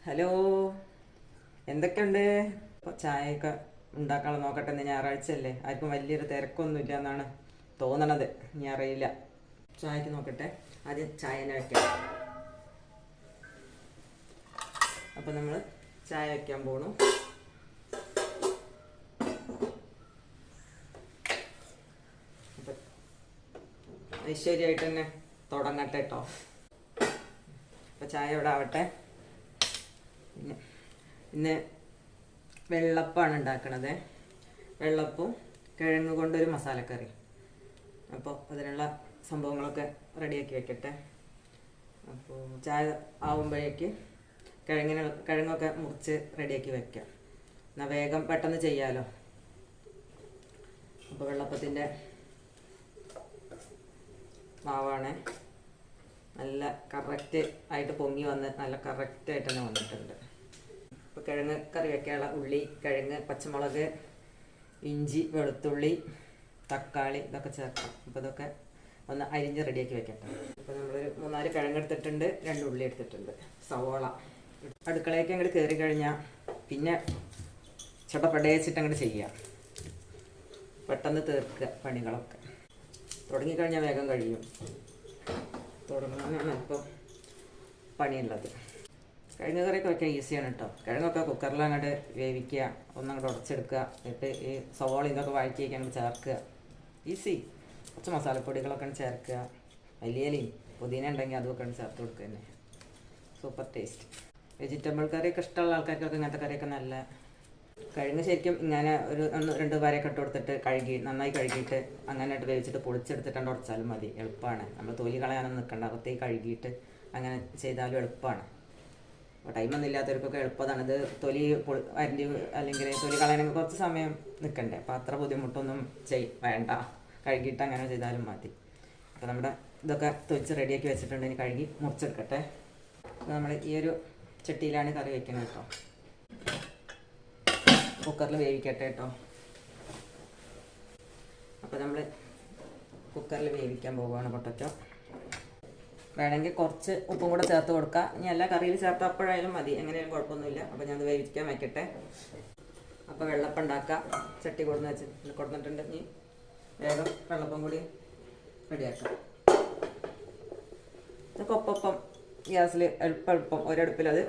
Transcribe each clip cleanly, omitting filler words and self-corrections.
Hello, എന്തൊക്കെയുണ്ട്? ഇപ്പോൾ ചായയൊക്കെ ഉണ്ടാക്കാൻ നോക്കട്ടെ. ഇന്ന് ഞായറാഴ്ചയല്ലേ, ആർക്കും വലിയൊരു തിരക്കൊന്നുമില്ല എന്നാണ് തോന്നണത്. ഇനി അറിയില്ല. ചായക്ക് നോക്കട്ടെ. ആദ്യം ചായനെ വയ്ക്കാം. അപ്പം നമ്മൾ ചായ വയ്ക്കാൻ പോണു. അപ്പം ഐശ്വര്യമായിട്ട് തന്നെ തുടങ്ങട്ടെ കേട്ടോ. അപ്പം ചായ ഇവിടെ ആവട്ടെ. പിന്നെ ഇന്ന് വെള്ളപ്പമാണ് ഉണ്ടാക്കണത്. വെള്ളപ്പവും കിഴങ്ങ് കൊണ്ടൊരു മസാലക്കറി. അപ്പോൾ അതിനുള്ള സംഭവങ്ങളൊക്കെ റെഡിയാക്കി വെക്കട്ടെ. അപ്പോൾ ചായ ആവുമ്പോഴേക്ക് കിഴങ്ങൊക്കെ മുറിച്ച് റെഡിയാക്കി വെക്കാം. എന്നാൽ വേഗം പെട്ടെന്ന് ചെയ്യാമല്ലോ. അപ്പോൾ വെള്ളപ്പത്തിൻ്റെ മാവാണ്. നല്ല കറക്റ്റ് ആയിട്ട് പൊങ്ങി വന്ന് നല്ല കറക്റ്റായിട്ട് തന്നെ വന്നിട്ടുണ്ട്. ഇപ്പോൾ കിഴങ്ങ് കറി വയ്ക്കാനുള്ള ഉള്ളി, കിഴങ്ങ്, പച്ചമുളക്, ഇഞ്ചി, വെളുത്തുള്ളി, തക്കാളി ഇതൊക്കെ ചേർക്കാം. അപ്പോൾ ഇതൊക്കെ ഒന്ന് അരിഞ്ഞ് റെഡിയാക്കി വെക്കട്ടെ. അപ്പോൾ നമ്മളൊരു 3-4 കിഴങ്ങ് എടുത്തിട്ടുണ്ട്, 2 ഉള്ളി എടുത്തിട്ടുണ്ട്, സവോള. അടുക്കളയൊക്കെ അങ്ങോട്ട് കയറി കഴിഞ്ഞാൽ പിന്നെ ചടപടേച്ചിട്ട് അങ്ങോട്ട് ചെയ്യുക. പെട്ടെന്ന് തീർക്കുക പണികളൊക്കെ. തുടങ്ങിക്കഴിഞ്ഞാൽ വേഗം കഴിയും. തുടങ്ങാനാണ് ഇപ്പം പണിയുള്ളത്. കിഴങ്ങ് കറിയൊക്കെ വയ്ക്കാൻ ഈസിയാണ് കേട്ടോ. കിഴങ്ങൊക്കെ കുക്കറിൽ അങ്ങോട്ട് വേവിക്കുക, ഒന്നങ്ങോട്ട് ഉടച്ചെടുക്കുക, എന്നിട്ട് ഈ സവോള ഇതൊക്കെ വഴറ്റിയൊക്കെ അങ്ങോട്ട് ചേർക്കുക. ഈസി. കുറച്ച് മസാലപ്പൊടികളൊക്കെ ചേർക്കുക. മല്ലിയിലയും പുതിന ഉണ്ടെങ്കിൽ അതൊക്കെ ചേർത്ത് കൊടുക്കുക തന്നെ. Super taste. വെജിറ്റബിൾ കറിയൊക്കെ ഇഷ്ടമുള്ള ആൾക്കാർക്കൊക്കെ ഇങ്ങനത്തെ കറിയൊക്കെ നല്ല. കിഴങ്ങ് ശരിക്കും ഇങ്ങനെ ഒരു 1-2 വരയൊക്കെ ഇട്ട് കൊടുത്തിട്ട് നന്നായി കഴുകിയിട്ട് അങ്ങനെ ഇട്ട് വേവിച്ചിട്ട് പൊളിച്ചെടുത്തിട്ട് ഉടച്ചാലും മതി. എളുപ്പമാണ്. നമ്മൾ തൊലി കളയാനൊന്നും നിൽക്കണ്ട. അകത്തേക്ക് കഴുകിയിട്ട് അങ്ങനെ ചെയ്താലും എളുപ്പമാണ്. അപ്പോൾ ടൈമൊന്നും ഇല്ലാത്തവർക്കൊക്കെ എളുപ്പമാണ്. ഇത് തൊലി അരിഞ്ഞ് അല്ലെങ്കിൽ തൊലി കളയണമെങ്കിൽ കുറച്ച് സമയം നിൽക്കണ്ടേ. അപ്പോൾ അത്ര ബുദ്ധിമുട്ടൊന്നും വേണ്ട. കഴുകിയിട്ട് അങ്ങനെ ചെയ്താലും മതി. അപ്പോൾ നമ്മുടെ ഇതൊക്കെ തൊലിച്ച് റെഡിയാക്കി വെച്ചിട്ടുണ്ട്. ഇനി കഴുകി മുറിച്ചെടുക്കട്ടെ. അപ്പോൾ നമ്മൾ ഈ ഒരു ചട്ടിയിലാണ് കറി വയ്ക്കുന്നത് കേട്ടോ. കുക്കറിൽ വേവിക്കട്ടെ കേട്ടോ. അപ്പോൾ നമ്മൾ കുക്കറിൽ വേവിക്കാൻ പോവുകയാണ് പൊട്ടറ്റോ. വേണമെങ്കിൽ കുറച്ച് ഉപ്പും കൂടെ ചേർത്ത് കൊടുക്കുക. ഇനി എല്ലാ കറിയിൽ ചേർത്ത് അപ്പോഴായാലും മതി, എങ്ങനെയാലും കുഴപ്പമൊന്നുമില്ല. അപ്പോൾ ഞാനത് വേവിക്കാൻ വയ്ക്കട്ടെ. അപ്പോൾ വെള്ളപ്പം ഉണ്ടാക്കാം. ചട്ടി കൊടുത്തിട്ടുണ്ട്. ഇനി വേഗം വെള്ളപ്പം കൂടി റെഡിയാക്കാം. ഇതൊക്കെ ഒപ്പം ഗ്യാസിൽ എളുപ്പം ഒരടുപ്പിലത്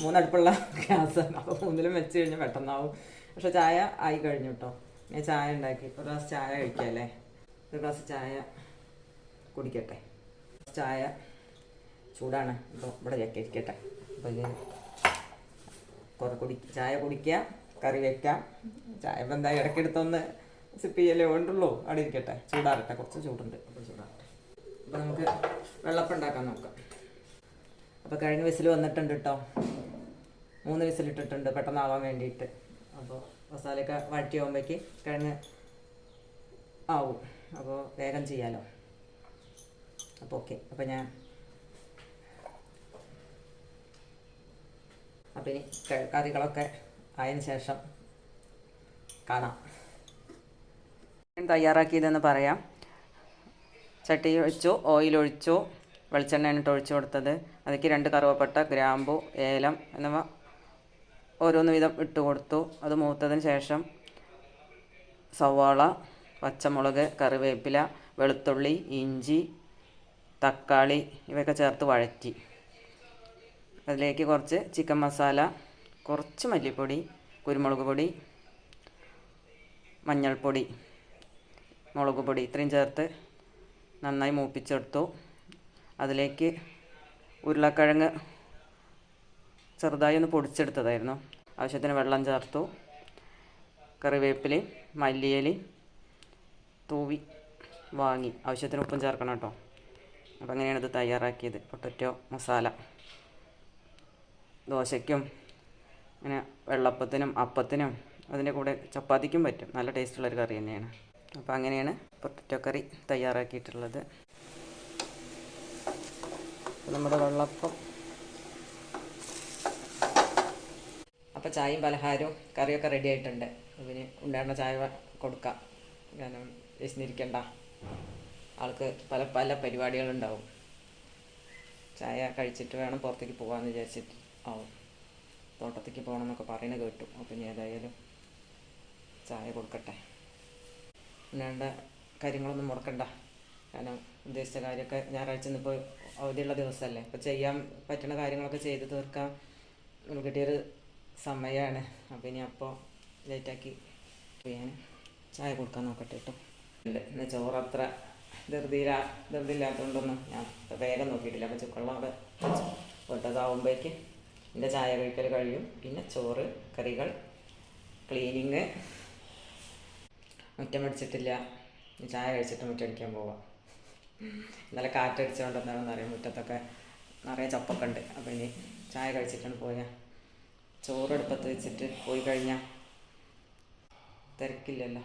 3 അടുപ്പുള്ള ഗ്യാസാണ്. അപ്പോൾ 3-ലും വെച്ച് കഴിഞ്ഞാൽ പെട്ടെന്നാവും. പക്ഷെ ചായ ആയി കഴിഞ്ഞു കേട്ടോ. ഞാൻ ചായ ഉണ്ടാക്കി. ഒരു ഗ്ലാസ് ചായ കഴിക്കാമല്ലേ. ഒരു ഗ്ലാസ് ചായ കുടിക്കട്ടെ. ചായ ചൂടാണ്. അപ്പോൾ ഇവിടെ ഇരിക്കട്ടെ. അപ്പോൾ ഇത് ചായ കുടിക്കുക, കറി വയ്ക്കാം. ചായ ഇപ്പം എന്താ ഇടയ്ക്കെടുത്തൊന്ന് സിപ്പ് ചെയ്യല്ലേ വേണ്ടുള്ളൂ. അവിടെ ഇരിക്കട്ടെ, ചൂടാറട്ടെ. കുറച്ച് ചൂടുണ്ട്. അപ്പോൾ ചൂടാറട്ടെ. അപ്പോൾ നമുക്ക് വെള്ളപ്പം ഉണ്ടാക്കാൻ നോക്കാം. അപ്പോൾ കിഴങ്ങ് വിസിൽ വന്നിട്ടുണ്ട് കേട്ടോ. 3 വിസിലിട്ടിട്ടുണ്ട് പെട്ടെന്നാവാൻ വേണ്ടിയിട്ട്. അപ്പോൾ മസാലയൊക്കെ വഴറ്റിയാകുമ്പോഴേക്ക് കിഴങ്ങ് ആവും. അപ്പോൾ വേഗം ചെയ്യാമല്ലോ. അപ്പോൾ ഓക്കെ. അപ്പോൾ ഇനി കറികളൊക്കെ ആയതിനു ശേഷം കാണാം. തയ്യാറാക്കിയതെന്ന് പറയാം. ചട്ടി ഒഴിച്ചു, ഓയിൽ ഒഴിച്ചു, വെളിച്ചെണ്ണയാണ് ഒഴിച്ചു കൊടുത്തത്. അതിലേക്ക് 2 കറുവപ്പട്ട, ഗ്രാമ്പു, ഏലം എന്നിവ ഓരോന്ന് വീതം ഇട്ട് കൊടുത്തു. അത് മൂത്തതിന് ശേഷം സവാള, പച്ചമുളക്, കറിവേപ്പില, വെളുത്തുള്ളി, ഇഞ്ചി, തക്കാളി ഇവയൊക്കെ ചേർത്ത് വഴറ്റി. അതിലേക്ക് കുറച്ച് ചിക്കൻ മസാല, കുറച്ച് മല്ലിപ്പൊടി, കുരുമുളക് പൊടി, മഞ്ഞൾപ്പൊടി, മുളക് പൊടി ഇത്രയും ചേർത്ത് നന്നായി മൂപ്പിച്ചെടുത്തു. അതിലേക്ക് ഉരുളക്കിഴങ്ങ് ചെറുതായി ഒന്ന് പൊടിച്ചെടുത്തതായിരുന്നു. ആവശ്യത്തിന് വെള്ളം ചേർത്തു. കറിവേപ്പിലയും മല്ലിയിലയും തൂവി വാങ്ങി. ആവശ്യത്തിന് ഉപ്പും ചേർക്കണം കേട്ടോ. അപ്പോൾ അങ്ങനെയാണ് ഇത് തയ്യാറാക്കിയത്. പൊട്ടറ്റോ മസാല ദോശയ്ക്കും അങ്ങനെ വെള്ളപ്പത്തിനും അപ്പത്തിനും അതിൻ്റെ കൂടെ ചപ്പാത്തിക്കും പറ്റും. നല്ല ടേസ്റ്റുള്ളൊരു കറി തന്നെയാണ്. അപ്പോൾ അങ്ങനെയാണ് പൊട്ടറ്റോ കറി തയ്യാറാക്കിയിട്ടുള്ളത്. നമ്മുടെ വെള്ളപ്പം. അപ്പോൾ ചായയും പലഹാരവും കറിയൊക്കെ റെഡി ആയിട്ടുണ്ട്. പിന്നെ ഉണ്ടാകുന്ന ചായ കൊടുക്കാം. കാരണം വിശന്നിരിക്കണ്ട. ആൾക്ക് പല പല പരിപാടികളുണ്ടാവും. ചായ കഴിച്ചിട്ട് വേണം പുറത്തേക്ക് പോകാമെന്ന് വിചാരിച്ചിട്ട് ആവും. തോട്ടത്തേക്ക് പോകണമെന്നൊക്കെ പറയുന്നത് കേട്ടു. അപ്പം ഇനി ഏതായാലും ചായ കൊടുക്കട്ടെ. വേണ്ട കാര്യങ്ങളൊന്നും മുടക്കണ്ട. കാരണം ഉദ്ദേശിച്ച കാര്യമൊക്കെ ഞായറാഴ്ച ഇന്നിപ്പോൾ അവധിയുള്ള ദിവസമല്ലേ, ഇപ്പോൾ ചെയ്യാൻ പറ്റുന്ന കാര്യങ്ങളൊക്കെ ചെയ്ത് തീർക്കാൻ കിട്ടിയൊരു സമയമാണ്. അപ്പം ഇനി അപ്പോൾ ലേറ്റാക്കി ഞാൻ ചായ കൊടുക്കാൻ നോക്കട്ടെ കേട്ടോ. ഇന്ന് ചോറ് അത്ര ധൃതിയില്ലാത്തതുകൊണ്ടൊന്നും ഞാൻ വേഗം നോക്കിയിട്ടില്ല. അപ്പം ചുക്കുള്ള അവിടെ വിട്ടതാവുമ്പോഴേക്ക് എൻ്റെ ചായ കഴിക്കൽ കഴിയും. പിന്നെ ചോറ്, കറികൾ, ക്ലീനിങ്. മുറ്റം അടിച്ചിട്ടില്ല, ചായ കഴിച്ചിട്ട് മുറ്റടിക്കാൻ പോവാം. ഇന്നലെ കാറ്റടിച്ചുകൊണ്ടെന്താണെന്ന് അറിയാം, മുറ്റത്തൊക്കെ നിറയെ ചപ്പൊക്കെ ഉണ്ട്. അപ്പോൾ ഇനി ചായ കഴിച്ചിട്ടാണ് പോയാൽ ചോറ് അടുപ്പത്ത് വെച്ചിട്ട് പോയി കഴിഞ്ഞാൽ തിരക്കില്ലല്ലോ,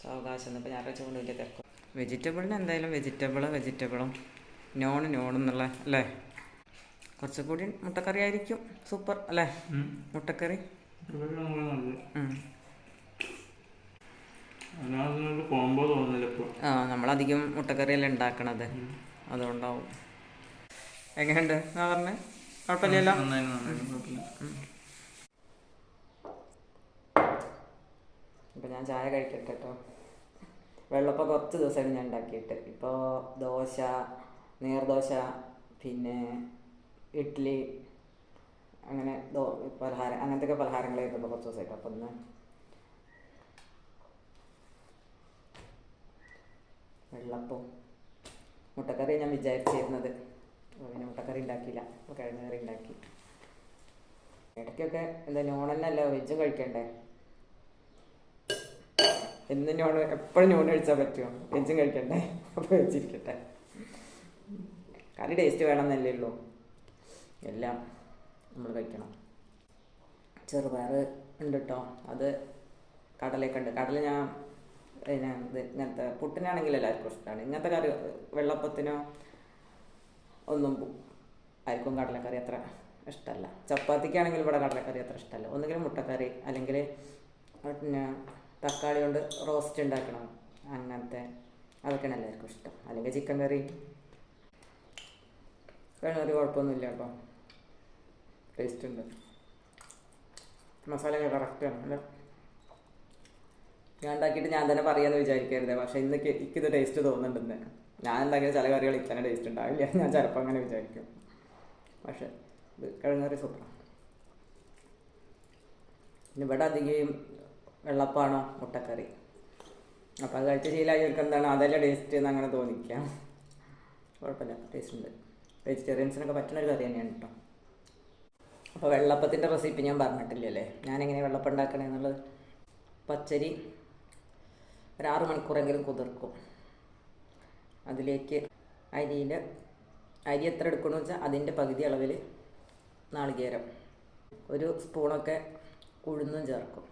സാവകാശം. ഇപ്പോൾ ഞായറാഴ്ച കൊണ്ട് വലിയ തിരക്കും. വെജിറ്റബിളിന് എന്തായാലും വെജിറ്റബിളും നോണും എന്നുള്ള അല്ലേ. കുറച്ചുകൂടി മുട്ടക്കറി ആയിരിക്കും സൂപ്പർ അല്ലേ. മുട്ടക്കറി നമ്മളധികം മുട്ടക്കറിയല്ലേ ഉണ്ടാക്കണത്, അതുകൊണ്ടാവും. എങ്ങനെയുണ്ട് എന്നാ പറഞ്ഞേ? കുഴപ്പമില്ലല്ലോ. ഇപ്പം ഞാൻ ചായ കഴിക്കട്ടെ കേട്ടോ. വെള്ളപ്പം കുറച്ച് ദിവസമായിട്ട് ഞാൻ ഉണ്ടാക്കിയിട്ട്. ഇപ്പോൾ ദോശ, നീർദോശ, പിന്നെ ഇഡ്ഡലി, അങ്ങനെ പലഹാരം, അങ്ങനത്തെ പലഹാരങ്ങളായിരുന്നു ഇപ്പോൾ കുറച്ച് ദിവസമായിട്ട്. അപ്പം ഒന്ന് വെള്ളപ്പവും മുട്ടക്കറി ഞാൻ വിചാരിച്ചിരുന്നത്. പിന്നെ മുട്ടക്കറി ഉണ്ടാക്കിയില്ല, അപ്പോൾ കിഴങ്ങ് കറി ഉണ്ടാക്കി. ഇടയ്ക്കൊക്കെ എന്താ നോണെന്നല്ല, വെജും കഴിക്കണ്ടേ. എന്നും നോണ്, എപ്പോഴും നോൺ കഴിച്ചാൽ പറ്റുമോ? വെജും കഴിക്കണ്ടേ. അപ്പോൾ വെച്ചിരിക്കട്ടെ. കറി ടേസ്റ്റ് വേണമെന്നല്ലേ ഉള്ളൂ, എല്ലാം നമ്മൾ കഴിക്കണം. ചെറുപയർ ഉണ്ട് കേട്ടോ, അത് കടലയൊക്കെ ഉണ്ട്. കടല ഞാൻ പിന്നെ ഇങ്ങനത്തെ പുട്ടിനാണെങ്കിൽ എല്ലാവർക്കും ഇഷ്ടമാണ്. ഇങ്ങനത്തെ കറി വെള്ളപ്പത്തിനോ ഒന്നും ആർക്കും കടലക്കറി അത്ര ഇഷ്ടമല്ല. ചപ്പാത്തിക്കാണെങ്കിൽ ഇവിടെ കടലക്കറി അത്ര ഇഷ്ടമല്ല. ഒന്നുകിൽ മുട്ടക്കറി, അല്ലെങ്കിൽ പിന്നെ തക്കാളി കൊണ്ട് റോസ്റ്റ് ഉണ്ടാക്കണം, അങ്ങനത്തെ അതൊക്കെയാണ് എല്ലാവർക്കും ഇഷ്ടം. അല്ലെങ്കിൽ ചിക്കൻ കറി. ഒരു കുഴപ്പമൊന്നുമില്ല കേട്ടോ, ടേസ്റ്റ് ഉണ്ട്. മസാലയൊക്കെ കറക്റ്റാണ് അല്ല. ഞാൻ ഉണ്ടാക്കിയിട്ട് ഞാൻ തന്നെ പറയാമെന്ന് വിചാരിക്കരുത്, പക്ഷേ ഇന്നൊക്കെ എനിക്കിത് ടേസ്റ്റ് തോന്നുന്നുണ്ടെന്ന്. ഞാൻ ഉണ്ടാക്കിയ ചില കറികൾ ഇത്തന്നെ ടേസ്റ്റ് ഉണ്ടാവില്ല, ഞാൻ ചിലപ്പോൾ അങ്ങനെ വിചാരിക്കും. പക്ഷേ ഇത് കിഴങ്ങ് കറി സൂപ്പറാണ്. പിന്നെ ഇവിടെ അധികം വെള്ളപ്പാണോ മുട്ടക്കറി, അപ്പോൾ അത് കഴിച്ച ശീലമായവർക്ക് എന്താണ് അതല്ല ടേസ്റ്റ് എന്ന് അങ്ങനെ തോന്നിക്കാം. കുഴപ്പമില്ല, ടേസ്റ്റ് ഉണ്ട്. വെജിറ്റേറിയൻസിനൊക്കെ പറ്റുന്നൊരു കറി തന്നെയാണ് കേട്ടോ. അപ്പോൾ വെള്ളപ്പത്തിൻ്റെ റെസിപ്പി ഞാൻ പറഞ്ഞിട്ടില്ലല്ലേ, ഞാനെങ്ങനെ വെള്ളപ്പം ഉണ്ടാക്കണേ എന്നുള്ളത്. പച്ചരി ഒരു 6 മണിക്കൂറെങ്കിലും കുതിർക്കും. അതിലേക്ക് അരി എത്ര എടുക്കണമെന്ന് വെച്ചാൽ അതിൻ്റെ പകുതി അളവിൽ നാളികേരം, ഒരു സ്പൂണൊക്കെ ഉഴുന്നും ചേർക്കും.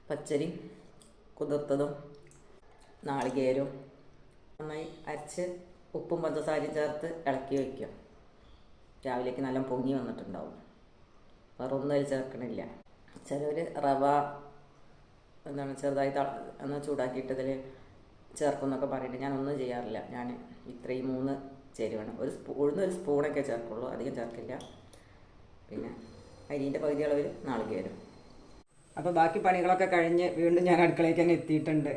പച്ചരി കുതിർത്തതും നാളികേരവും നന്നായി അരച്ച് ഉപ്പും പഞ്ചസാരയും ചേർത്ത് ഇളക്കി വയ്ക്കും. രാവിലേക്ക് നല്ല പൊങ്ങി വന്നിട്ടുണ്ടാവും. വേറെ ഒന്നും അതിൽ ചേർക്കണില്ല. ചിലർ റവ എന്താണ് ചെറുതായി ഒന്ന് ചൂടാക്കിയിട്ട് ഇതിൽ ചേർക്കുമെന്നൊക്കെ പറഞ്ഞിട്ട് ഞാനൊന്നും ചെയ്യാറില്ല. ഞാൻ ഇത്രയും 3 ചേരുവാണ്. ഉഴുന്ന് ഒരു സ്പൂണൊക്കെ ചേർക്കുള്ളൂ, അധികം ചേർക്കില്ല. പിന്നെ അരിൻ്റെ പകുതി അളവിൽ നാളികേരം. അപ്പോൾ ബാക്കി പണികളൊക്കെ കഴിഞ്ഞ് വീണ്ടും ഞാൻ അടുക്കളയ്ക്ക് തന്നെ എത്തിയിട്ടുണ്ട്.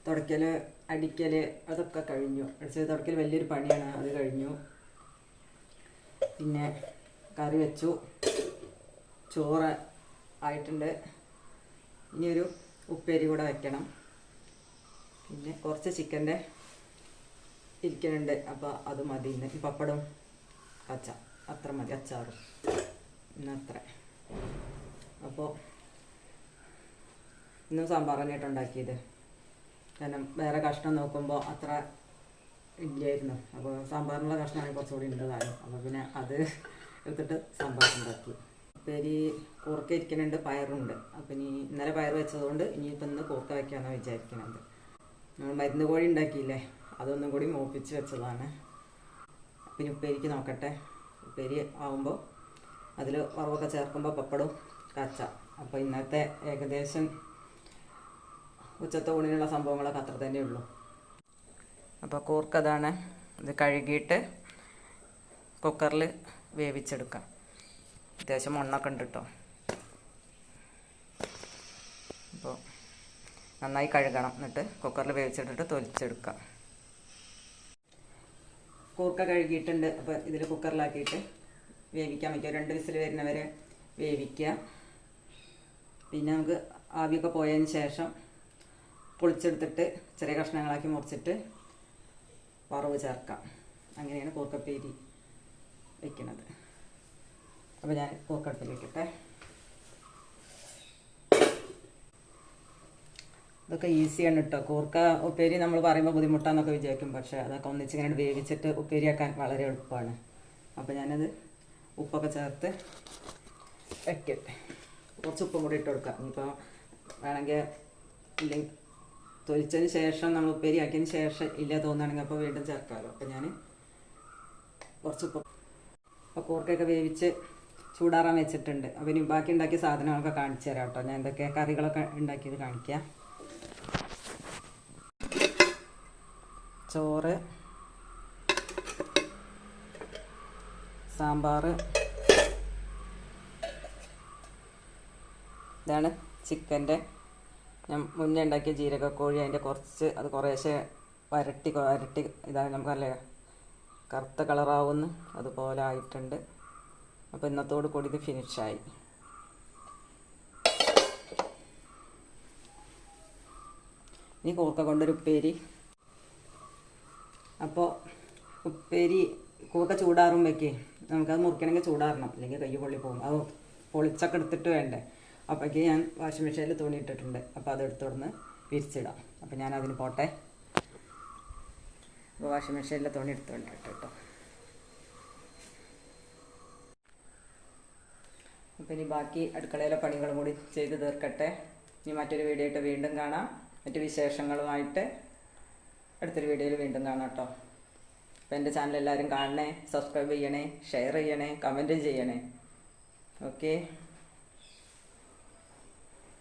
തുടയ്ക്കൽ, അടിക്കൽ അതൊക്കെ കഴിഞ്ഞു. അടിച്ചത് തുടയ്ക്കൽ വലിയൊരു പണിയാണ്, അത് കഴിഞ്ഞു. പിന്നെ കറി വെച്ചു, ചോറ് ആയിട്ടുണ്ട്. ഇനിയൊരു ഉപ്പേരി കൂടെ വെക്കണം. പിന്നെ കുറച്ച് ചിക്കൻ്റെ ഇരിക്കുന്നുണ്ട്, അപ്പോൾ അത് മതി. ഇന്ന് പപ്പടം അത്ര മതി, അച്ചാറും ഇന്നത്ര. അപ്പോൾ ഇന്നും സാമ്പാർ തന്നെയായിട്ട് ഉണ്ടാക്കിയത്. കാരണം വേറെ കഷ്ണം നോക്കുമ്പോൾ അത്ര ഇല്ലായിരുന്നു. അപ്പോൾ സാമ്പാറിനുള്ള കഷ്ണമാണെങ്കിൽ കുറച്ചുകൂടി ഉണ്ടതായിരുന്നു. അപ്പോൾ പിന്നെ അത് എടുത്തിട്ട് സാമ്പാർ ഉണ്ടാക്കി. ഉപ്പേരി കൂർക്ക ഇരിക്കുന്നുണ്ട്, പയറുണ്ട്. അപ്പം ഇന്നലെ പയർ വെച്ചതുകൊണ്ട് ഇനിയിപ്പോൾ ഇന്ന് കൂർക്ക വയ്ക്കാമെന്നാണ് വിചാരിക്കുന്നത്. നമ്മൾ മരുന്ന് കോഴി ഉണ്ടാക്കിയില്ലേ, അതൊന്നും കൂടി മൂപ്പിച്ച് വെച്ചതാണ്. പിന്നെ ഉപ്പേരിക്ക് നോക്കട്ടെ. ഉപ്പേരി ആകുമ്പോൾ അതിൽ വറവൊക്കെ ചേർക്കുമ്പോൾ പപ്പടവും കച്ച. അപ്പോൾ ഇന്നത്തെ ഏകദേശം ഉച്ചത്തെ ഊണിനുള്ള സംഭവങ്ങളൊക്കെ അത്ര തന്നെ ഉള്ളൂ. അപ്പോൾ കൂർക്ക അതാണ്. ഇത് കഴുകിയിട്ട് കുക്കറിൽ വേവിച്ചെടുക്കാം. അത്യാവശ്യം മണ്ണൊക്കെ ഉണ്ട് കേട്ടോ. അപ്പോൾ നന്നായി കഴുകണം. എന്നിട്ട് കുക്കറിൽ വേവിച്ചിട്ടിട്ട് തൊലിച്ചെടുക്കാം. കൂർക്ക കഴുകിയിട്ടുണ്ട്. അപ്പോൾ ഇതിൽ കുക്കറിലാക്കിയിട്ട് വേവിക്കാൻ വയ്ക്കുക. 2 വിസിൽ വരുന്നവരെ വേവിക്കുക. പിന്നെ നമുക്ക് ആവിയൊക്കെ പോയതിന് ശേഷം പൊളിച്ചെടുത്തിട്ട് ചെറിയ കഷ്ണങ്ങളാക്കി മുറിച്ചിട്ട് വറവ് ചേർക്കാം. അങ്ങനെയാണ് കൂർക്കപ്പേരി വയ്ക്കുന്നത്. അപ്പോൾ ഞാൻ കൂർക്കടുപ്പിൽ വയ്ക്കട്ടെ. ഇതൊക്കെ ഈസിയാണ് കേട്ടോ. കൂർക്ക ഉപ്പേരി നമ്മൾ പറയുമ്പോൾ ബുദ്ധിമുട്ടാന്നൊക്കെ വിചാരിക്കും. പക്ഷേ അതൊക്കെ ഒന്നിച്ചിങ്ങനെ വേവിച്ചിട്ട് ഉപ്പേരിയാക്കാൻ വളരെ എളുപ്പമാണ്. അപ്പോൾ ഞാനത് ഉപ്പൊക്കെ ചേർത്ത് വയ്ക്കട്ടെ. കുറച്ച് ഉപ്പും കൂടി ഇട്ട് കൊടുക്കാം. ഇനിയിപ്പോൾ വേണമെങ്കിൽ ഇല്ലെങ്കിൽ തൊലിച്ചതിന് ശേഷം നമ്മൾ ഉപ്പേരി ആക്കിയതിന് ശേഷം ഇല്ല തോന്നുകയാണെങ്കിൽ അപ്പോൾ വീണ്ടും ചേർക്കാമല്ലോ. അപ്പോൾ ഞാൻ കുറച്ച് ഉപ്പ്. അപ്പോൾ കൂർക്കയൊക്കെ വേവിച്ച് ചൂടാറാൻ വെച്ചിട്ടുണ്ട്. അപ്പോൾ ഇനി ബാക്കി ഉണ്ടാക്കിയ സാധനങ്ങളൊക്കെ കാണിച്ചു തരാം കേട്ടോ. ഞാൻ എന്തൊക്കെ കറികളൊക്കെ ഉണ്ടാക്കിയത് കാണിക്കാം. ചോറ്, സാമ്പാർ, ഇതാണ് ചിക്കൻ്റെ ഞാൻ മുന്നേ ഉണ്ടാക്കിയ ജീരകക്കോഴി. അതിൻ്റെ അത് കുറേശ്ശെ വരട്ടി ഇതാണ് നമുക്കല്ലേ കറുത്ത കളറാവുന്നു അതുപോലെ ആയിട്ടുണ്ട്. അപ്പോൾ ഇന്നത്തോട് കൂടി ഇത് ഫിനിഷായി. ഇനി കൂർക്ക കൊണ്ടൊരു ഉപ്പേരി. അപ്പോൾ ഉപ്പേരി കൂർക്ക ചൂടാറും വെക്കേ. നമുക്കത് മുറിക്കണമെങ്കിൽ ചൂടാറണം, അല്ലെങ്കിൽ കൈ പൊള്ളി പോകും. അത് പൊളിച്ചൊക്കെ എടുത്തിട്ട് വേണ്ടേ. അപ്പോഴേക്ക് ഞാൻ വാഷിംഗ് മെഷീനിൽ തുണി ഇട്ടിട്ടുണ്ട്. അപ്പോൾ അതെടുത്തോടുന്ന് വിരിച്ചിടാം. അപ്പോൾ ഞാനതിന് പോട്ടെ. അപ്പോൾ വാഷിംഗ് മെഷീനിൽ തുണി എടുത്തോണ്ടിട്ട് കേട്ടോ. അപ്പോൾ ഇനി ബാക്കി അടുക്കളയിലെ പണികളും കൂടി ചെയ്ത് തീർക്കട്ടെ. ഇനി മറ്റൊരു വീഡിയോ ആയിട്ട് വീണ്ടും കാണാം. മറ്റു വിശേഷങ്ങളുമായിട്ട് അടുത്തൊരു വീഡിയോയിൽ വീണ്ടും കാണാം കേട്ടോ. അപ്പോൾ എൻ്റെ ചാനൽ എല്ലാവരും കാണണേ, സബ്സ്ക്രൈബ് ചെയ്യണേ, ഷെയർ ചെയ്യണേ, കമൻറ്റ് ചെയ്യണേ. ഓക്കെ.